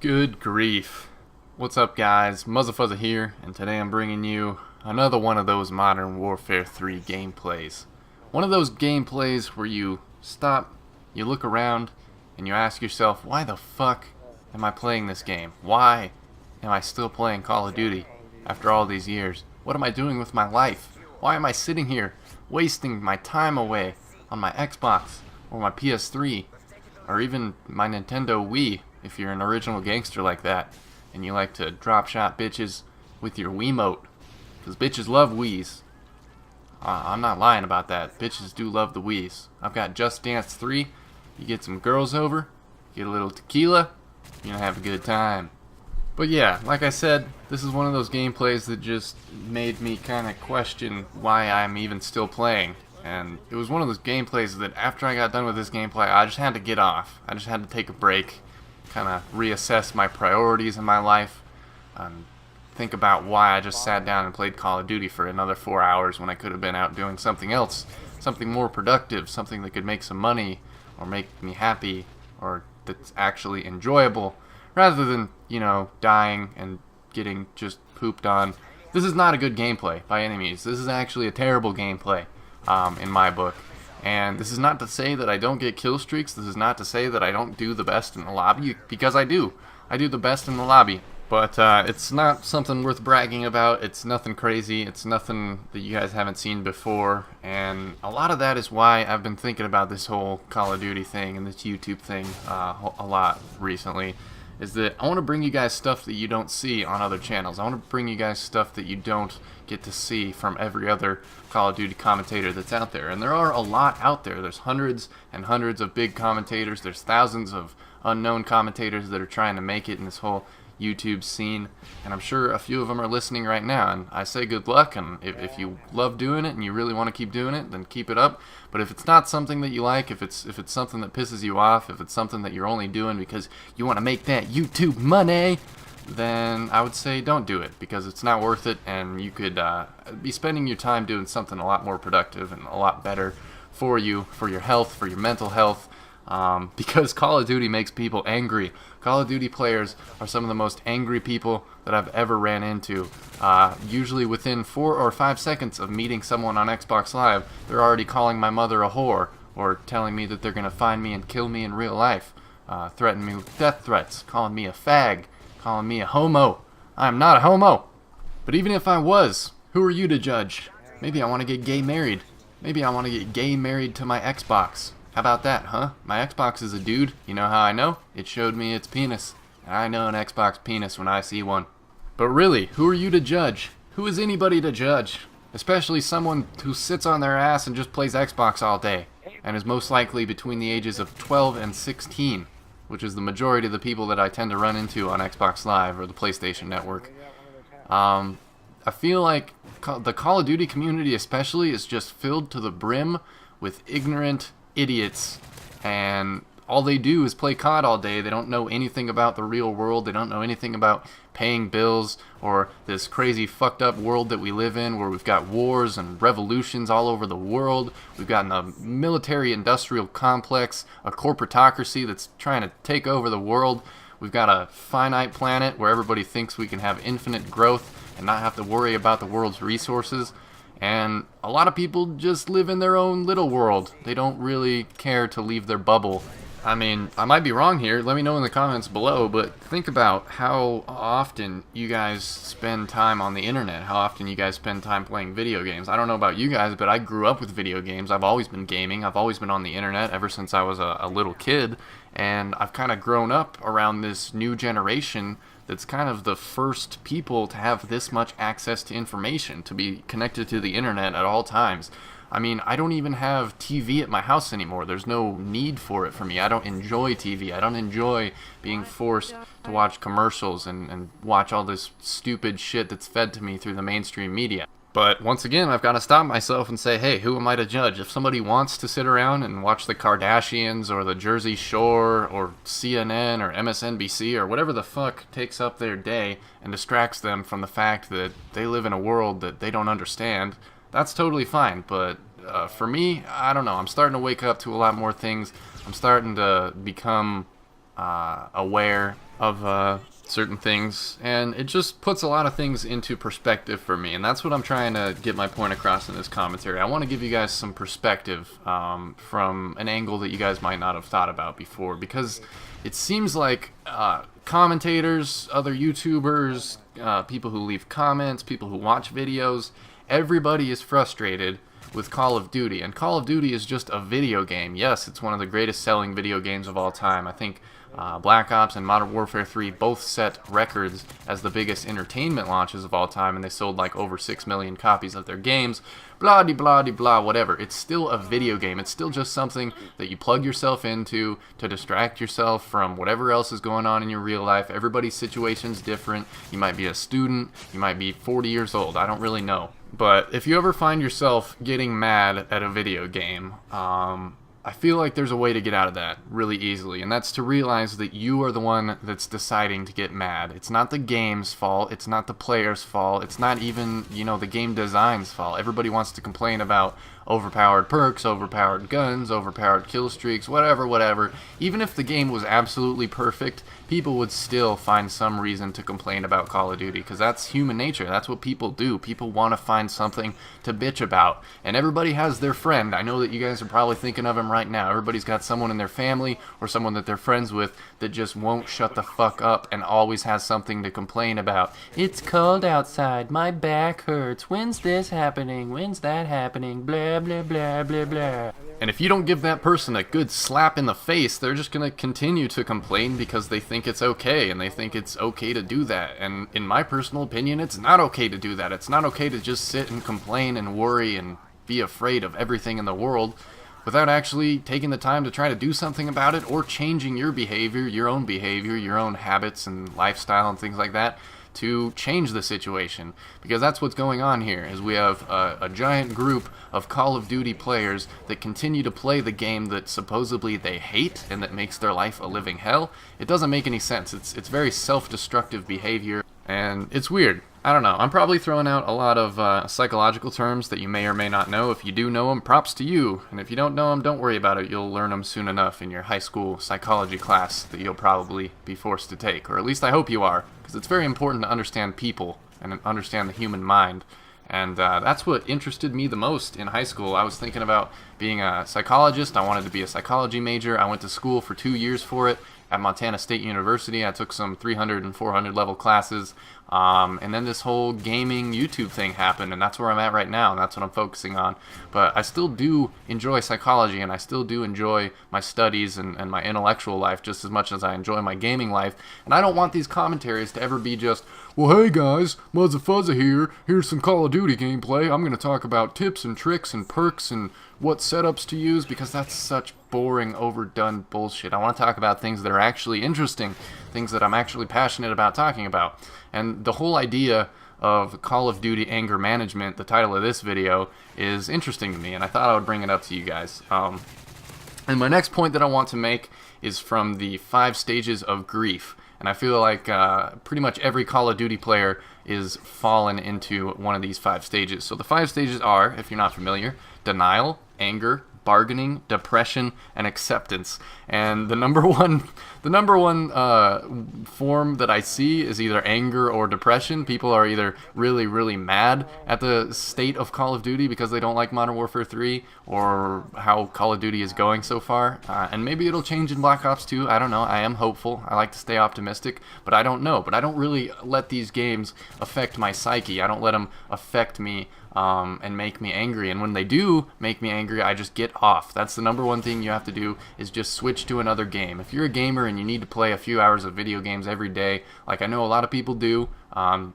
Good grief. What's up, guys? Muzzafuzza here, and today I'm bringing you another one of those Modern Warfare 3 gameplays. One of those gameplays where you stop, you look around, and you ask yourself, why the fuck am I playing this game? Why am I still playing Call of Duty after all these years? What am I doing with my life? Why am I sitting here wasting my time away on my Xbox or my PS3 or even my Nintendo Wii if you're an original gangster like that and you like to drop shot bitches with your Wiimote? Because bitches love Wiis. I'm not lying about that. Bitches do love the Wiis. I've got Just Dance 3. You get some girls over, get a little tequila, you're gonna have a good time. But yeah, like I said, this is one of those gameplays that just made me kind of question why I'm even still playing. And it was one of those gameplays that after I got done with this gameplay, I just had to get off. I just had to take a break, kind of reassess my priorities in my life, and think about why I just sat down and played Call of Duty for another 4 hours when I could have been out doing something else, something more productive, something that could make some money, or make me happy, or that's actually enjoyable, rather than, you know, dying and getting just pooped on. This is not a good gameplay by any means. This is actually a terrible gameplay in my book. And this is not to say that I don't get kill streaks. This is not to say that I don't do the best in the lobby, because I do. I do the best in the lobby. But it's not something worth bragging about. It's nothing crazy. It's nothing that you guys haven't seen before. And a lot of that is why I've been thinking about this whole Call of Duty thing and this YouTube thing a lot recently. Is that I want to bring you guys stuff that you don't see on other channels. I want to bring you guys stuff that you don't get to see from every other Call of Duty commentator that's out there. And there are a lot out there. There's hundreds and hundreds of big commentators. There's thousands of unknown commentators that are trying to make it in this whole YouTube scene, and I'm sure a few of them are listening right now, and I say good luck. And if you love doing it and you really want to keep doing it, then keep it up. But if it's not something that you like, if it's something that pisses you off, if it's something that you're only doing because you want to make that YouTube money, then I would say don't do it, because it's not worth it, and you could be spending your time doing something a lot more productive and a lot better for you, for your health, for your mental health. Because Call of Duty makes people angry. Call of Duty players are some of the most angry people that I've ever ran into. Usually within 4 or 5 seconds of meeting someone on Xbox Live, they're already calling my mother a whore, or telling me that they're going to find me and kill me in real life, threatening me with death threats, calling me a fag, calling me a homo. I'm not a homo. But even if I was, who are you to judge? Maybe I want to get gay married. Maybe I want to get gay married to my Xbox. How about that, huh? My Xbox is a dude. You know how I know? It showed me its penis. I know an Xbox penis when I see one. But really, who are you to judge? Who is anybody to judge? Especially someone who sits on their ass and just plays Xbox all day, and is most likely between the ages of 12 and 16, which is the majority of the people that I tend to run into on Xbox Live or the PlayStation Network. I feel like the Call of Duty community especially is just filled to the brim with ignorant idiots, and all they do is play COD all day. They don't know anything about the real world. They don't know anything about paying bills or this crazy fucked up world that we live in, where we've got wars and revolutions all over the world. We've got a military industrial complex, a corporatocracy that's trying to take over the world. We've got a finite planet where everybody thinks we can have infinite growth and not have to worry about the world's resources. And a lot of people just live in their own little world. They don't really care to leave their bubble. I mean, I might be wrong here. Let me know in the comments below, but think about how often you guys spend time on the internet, how often you guys spend time playing video games. I don't know about you guys, but I grew up with video games. I've always been gaming. I've always been on the internet ever since I was a little kid, and I've kind of grown up around this new generation that's kind of the first people to have this much access to information, to be connected to the internet at all times. I mean, I don't even have TV at my house anymore. There's no need for it for me. I don't enjoy TV. I don't enjoy being forced to watch commercials and watch all this stupid shit that's fed to me through the mainstream media. But once again, I've got to stop myself and say, hey, who am I to judge? If somebody wants to sit around and watch the Kardashians or the Jersey Shore or CNN or MSNBC or whatever the fuck takes up their day and distracts them from the fact that they live in a world that they don't understand, that's totally fine. But for me, I don't know. I'm starting to wake up to a lot more things. I'm starting to become aware of certain things, and it just puts a lot of things into perspective for me, and that's what I'm trying to get my point across in this commentary. I want to give you guys some perspective from an angle that you guys might not have thought about before, because it seems like commentators, other YouTubers, people who leave comments, people who watch videos, everybody is frustrated with Call of Duty, and Call of Duty is just a video game. Yes, it's one of the greatest selling video games of all time. I think Black Ops and Modern Warfare 3 both set records as the biggest entertainment launches of all time, and they sold like over 6 million copies of their games. Blah de blah de blah, whatever. It's still a video game. It's still just something that you plug yourself into to distract yourself from whatever else is going on in your real life. Everybody's situation's different. You might be a student, you might be 40 years old, I don't really know. But if you ever find yourself getting mad at a video game, I feel like there's a way to get out of that really easily, and that's to realize that you are the one that's deciding to get mad. It's not the game's fault, it's not the player's fault, it's not even, the game design's fault. Everybody wants to complain about overpowered perks, overpowered guns, overpowered kill streaks, whatever. Even if the game was absolutely perfect, people would still find some reason to complain about Call of Duty, because that's human nature. That's what people do. People want to find something to bitch about, and everybody has their friend. I know that you guys are probably thinking of him right now. Everybody's got someone in their family or someone that they're friends with that just won't shut the fuck up and always has something to complain about. It's cold outside, my back hurts, when's this happening, when's that happening, blah blah blah blah blah. And if you don't give that person a good slap in the face, they're just going to continue to complain because they think it's okay, and they think it's okay to do that. And in my personal opinion, it's not okay to do that. It's not okay to just sit and complain and worry and be afraid of everything in the world without actually taking the time to try to do something about it, or changing your behavior, your own habits and lifestyle and things like that to change the situation. Because that's what's going on here, is we have a giant group of Call of Duty players that continue to play the game that supposedly they hate and that makes their life a living hell. It doesn't make any sense. It's very self-destructive behavior, and it's weird. I don't know. I'm probably throwing out a lot of psychological terms that you may or may not know. If you do know them, props to you. And if you don't know them, don't worry about it. You'll learn them soon enough in your high school psychology class that you'll probably be forced to take. Or at least I hope you are, because it's very important to understand people and understand the human mind. And that's what interested me the most in high school. I was thinking about being a psychologist. I wanted to be a psychology major. I went to school for 2 years for it at Montana State University. I took some 300 and 400 level classes. And then this whole gaming YouTube thing happened, and that's where I'm at right now, and that's what I'm focusing on. But I still do enjoy psychology, and I still do enjoy my studies and my intellectual life just as much as I enjoy my gaming life. And I don't want these commentaries to ever be just, well, hey guys, Muzza Fuzza here, here's some Call of Duty gameplay. I'm going to talk about tips and tricks and perks and what setups to use, because that's such boring, overdone bullshit. I want to talk about things that are actually interesting, things that I'm actually passionate about talking about. And the whole idea of Call of Duty anger management, the title of this video, is interesting to me, and I thought I would bring it up to you guys. And my next point that I want to make is from the 5 stages of grief. And I feel like pretty much every Call of Duty player is fallen into one of these 5 stages. So the 5 stages are, if you're not familiar, denial, anger, bargaining, depression, and acceptance. And the number one form that I see is either anger or depression. People are either really, really mad at the state of Call of Duty because they don't like Modern Warfare 3 or how Call of Duty is going so far. And maybe it'll change in Black Ops 2. I don't know. I am hopeful. I like to stay optimistic, but I don't know. But I don't really let these games affect my psyche. I don't let them affect me and make me angry. And when they do make me angry, I just get off. That's the number one thing you have to do, is just switch to another game. If you're a gamer and you need to play a few hours of video games every day, like I know a lot of people do,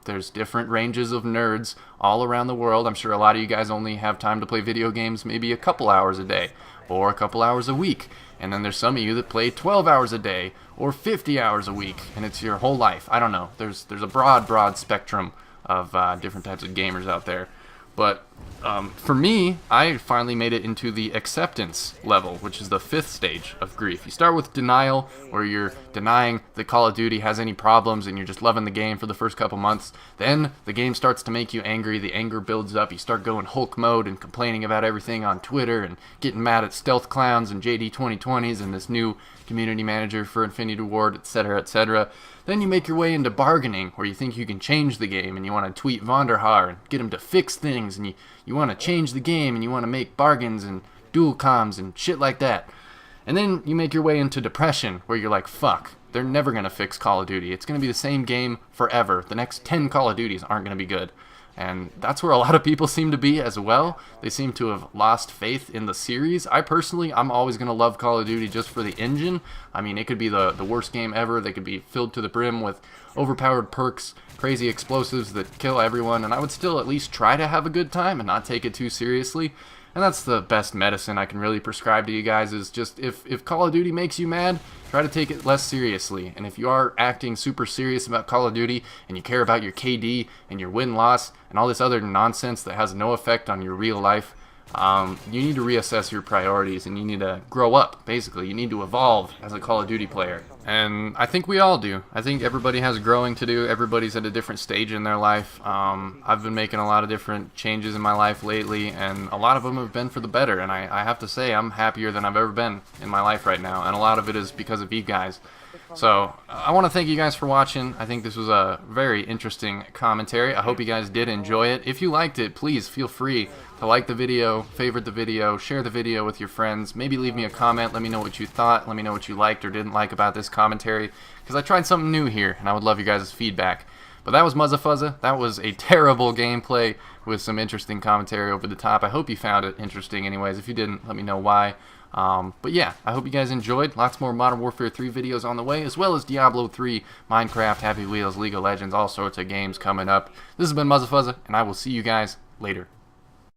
there's different ranges of nerds all around the world. I'm sure a lot of you guys only have time to play video games maybe a couple hours a day or a couple hours a week. And then there's some of you that play 12 hours a day or 50 hours a week, and it's your whole life. I don't know. There's a broad spectrum of different types of gamers out there. But For me, I finally made it into the acceptance level, which is the 5th stage of grief. You start with denial, where you're denying that Call of Duty has any problems and you're just loving the game for the first couple months. Then the game starts to make you angry, the anger builds up, you start going Hulk mode and complaining about everything on Twitter and getting mad at Stealth Clowns and JD 2020s and this new community manager for Infinity Ward, etc., etc. Then you make your way into bargaining, where you think you can change the game and you want to tweet Vonderhaar and get him to fix things, and you want to change the game and you want to make bargains and dual comms and shit like that. And then you make your way into depression, where you're like, fuck, they're never going to fix Call of Duty. It's going to be the same game forever. The next 10 Call of Duties aren't going to be good. And that's where a lot of people seem to be as well. They seem to have lost faith in the series. I'm always going to love Call of Duty just for the engine. I mean, it could be the worst game ever. They could be filled to the brim with overpowered perks, crazy explosives that kill everyone, and I would still at least try to have a good time and not take it too seriously. And that's the best medicine I can really prescribe to you guys, is just if Call of Duty makes you mad, try to take it less seriously. And if you are acting super serious about Call of Duty and you care about your KD and your win-loss and all this other nonsense that has no effect on your real life, you need to reassess your priorities and you need to grow up, basically. You need to evolve as a Call of Duty player. And I think we all do. I think everybody has growing to do. Everybody's at a different stage in their life. I've been making a lot of different changes in my life lately, and a lot of them have been for the better. And I have to say, I'm happier than I've ever been in my life right now. And a lot of it is because of you guys. So I want to thank you guys for watching. I think this was a very interesting commentary. I hope you guys did enjoy it. If you liked it, please feel free to like the video, favorite the video, share the video with your friends. Maybe leave me a comment. Let me know what you thought. Let me know what you liked or didn't like about this commentary, because I tried something new here, and I would love you guys' feedback. But that was Muzzafuzza. That was a terrible gameplay with some interesting commentary over the top. I hope you found it interesting anyways. If you didn't, let me know why. But yeah, I hope you guys enjoyed. Lots more Modern Warfare 3 videos on the way, as well as Diablo 3, Minecraft, Happy Wheels, League of Legends, all sorts of games coming up. This has been Muzzafuzza, and I will see you guys later.